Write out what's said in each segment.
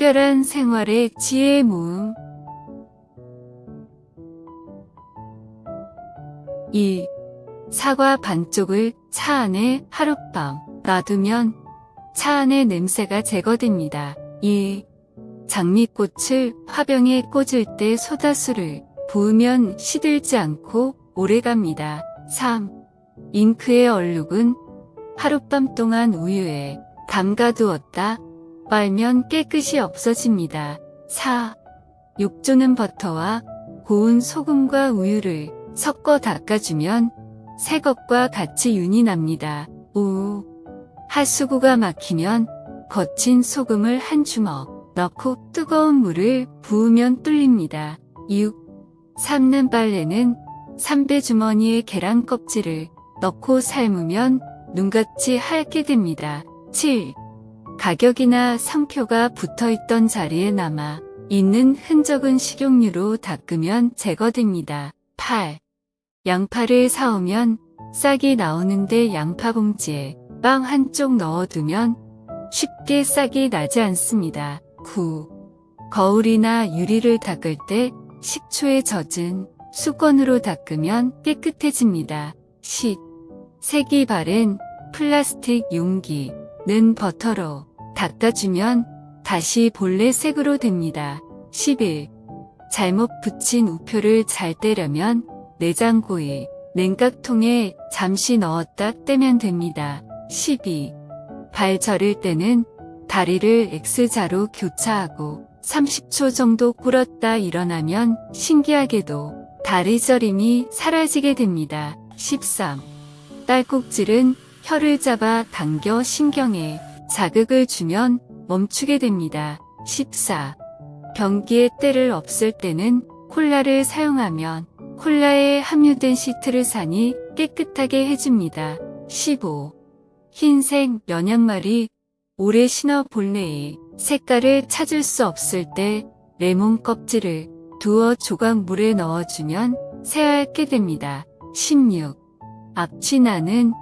특별한 생활의 지혜 모음. 1. 사과 반쪽을 차 안에 하룻밤 놔두면 차 안의 냄새가 제거됩니다. 2. 장미꽃을 화병에 꽂을 때 소다수를 부으면 시들지 않고 오래갑니다. 3. 잉크의 얼룩은 하룻밤 동안 우유에 담가두었다 빨면 깨끗이 없어집니다. 4. 욕조는 버터와 고운 소금과 우유를 섞어 닦아주면 새 것과 같이 윤이 납니다. 5. 하수구가 막히면 거친 소금을 한 주먹 넣고 뜨거운 물을 부으면 뚫립니다. 6. 삶는 빨래는 삼배주머니에 계란 껍질을 넣고 삶으면 눈같이 하얗게 됩니다. 7. 가격이나 상표가 붙어있던 자리에 남아 있는 흔적은 식용유로 닦으면 제거됩니다. 8. 양파를 사오면 싹이 나오는데 양파 봉지에 빵 한쪽 넣어두면 쉽게 싹이 나지 않습니다. 9. 거울이나 유리를 닦을 때 식초에 젖은 수건으로 닦으면 깨끗해집니다. 10. 색이 바른 플라스틱 용기는 버터로 닦아주면 다시 본래 색으로 됩니다. 11. 잘못 붙인 우표를 잘 떼려면 내장고에 냉각통에 잠시 넣었다 떼면 됩니다. 12. 발 저릴 때는 다리를 X자로 교차하고 30초 정도 꿇었다 일어나면 신기하게도 다리 저림이 사라지게 됩니다. 13. 딸꾹질은 혀를 잡아 당겨 신경에 자극을 주면 멈추게 됩니다. 14. 변기에 때를 없앨 때는 콜라를 사용하면 콜라에 함유된 시트르산이 깨끗하게 해줍니다. 15. 흰색 면양말이 오래 신어 본래의 색깔을 찾을 수 없을 때 레몬 껍질을 두어 조각 물에 넣어주면 새하얗게 됩니다. 16. 앞치나는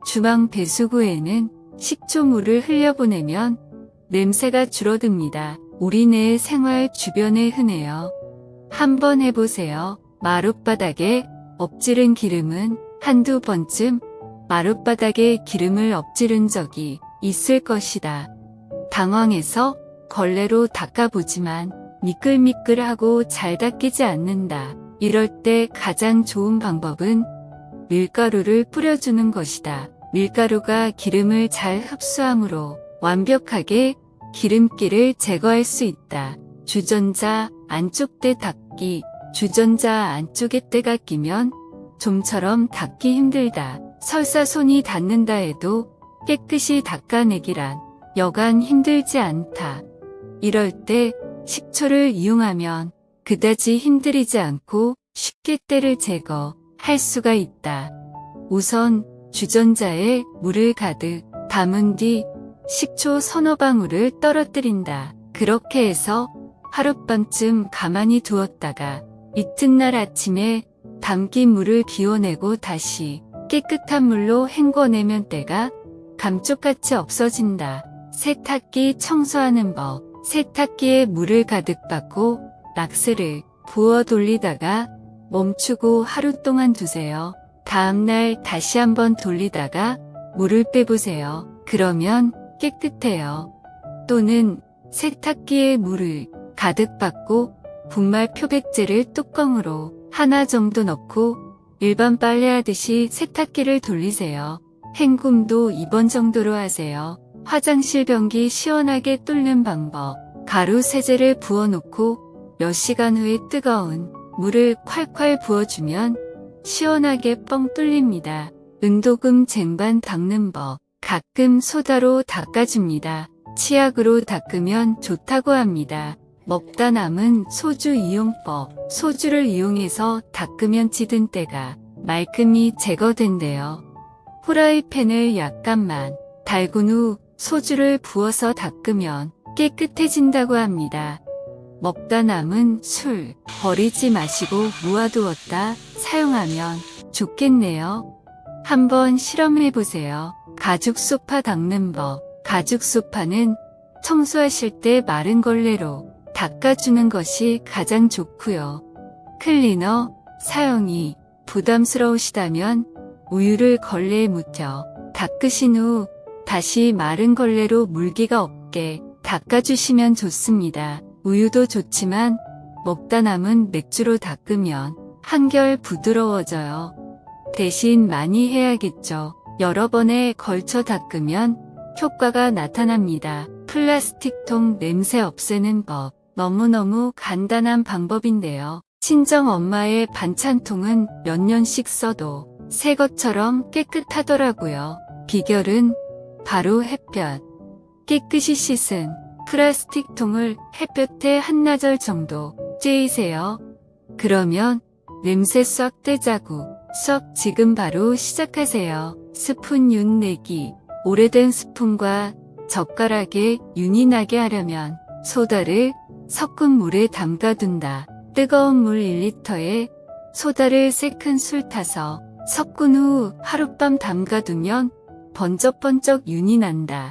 주방 배수구에는 식초물을 흘려보내면 냄새가 줄어듭니다. 우리네 생활 주변에 흔해요. 한번 해보세요. 마룻바닥에 엎지른 기름은 한두 번쯤 마룻바닥에 기름을 엎지른 적이 있을 것이다. 당황해서 걸레로 닦아보지만 미끌미끌하고 잘 닦이지 않는다. 이럴 때 가장 좋은 방법은 밀가루를 뿌려주는 것이다. 밀가루가 기름을 잘 흡수하므로 완벽하게 기름기를 제거할 수 있다. 주전자 안쪽 때 닦기. 주전자 안쪽에 때가 끼면 좀처럼 닦기 힘들다. 설사 손이 닿는다 해도 깨끗이 닦아내기란 여간 힘들지 않다. 이럴 때 식초를 이용하면 그다지 힘들이지 않고 쉽게 때를 제거할 수가 있다. 우선 주전자에 물을 가득 담은 뒤 식초 서너 방울을 떨어뜨린다. 그렇게 해서 하룻밤쯤 가만히 두었다가 이튿날 아침에 담긴 물을 비워내고 다시 깨끗한 물로 헹궈내면 때가 감쪽같이 없어진다. 세탁기 청소하는 법. 세탁기에 물을 가득 받고 락스를 부어 돌리다가 멈추고 하루 동안 두세요. 다음날 다시 한번 돌리다가 물을 빼보세요. 그러면 깨끗해요. 또는 세탁기에 물을 가득 받고 분말 표백제를 뚜껑으로 하나 정도 넣고 일반 빨래하듯이 세탁기를 돌리세요. 헹굼도 2번 정도로 하세요. 화장실 변기 시원하게 뚫는 방법. 가루 세제를 부어놓고 몇 시간 후에 뜨거운 물을 콸콸 부어주면 시원하게 뻥 뚫립니다. 은도금 쟁반 닦는 법. 가끔 소다로 닦아줍니다. 치약으로 닦으면 좋다고 합니다. 먹다 남은 소주 이용법. 소주를 이용해서 닦으면 찌든 때가 말끔히 제거된대요. 후라이팬을 약간만 달군 후 소주를 부어서 닦으면 깨끗해진다고 합니다. 먹다 남은 술 버리지 마시고 모아두었다 사용하면 좋겠네요. 한번 실험해보세요. 가죽 소파 닦는 법. 가죽 소파는 청소하실 때 마른 걸레로 닦아주는 것이 가장 좋고요. 클리너 사용이 부담스러우시다면 우유를 걸레에 묻혀 닦으신 후 다시 마른 걸레로 물기가 없게 닦아주시면 좋습니다. 우유도 좋지만 먹다 남은 맥주로 닦으면 한결 부드러워져요. 대신 많이 해야겠죠. 여러 번에 걸쳐 닦으면 효과가 나타납니다. 플라스틱통 냄새 없애는 법. 너무너무 간단한 방법인데요. 친정 엄마의 반찬통은 몇 년씩 써도 새 것처럼 깨끗하더라고요. 비결은 바로 햇볕. 깨끗이 씻은 플라스틱통을 햇볕에 한나절 정도 쬐이세요. 그러면 냄새 싹 떼자고 지금 바로 시작하세요. 스푼 윤 내기. 오래된 스푼과 젓가락에 윤이 나게 하려면 소다를 섞은 물에 담가둔다. 뜨거운 물 1리터에 소다를 3큰술 타서 섞은 후 하룻밤 담가두면 번쩍번쩍 윤이 난다.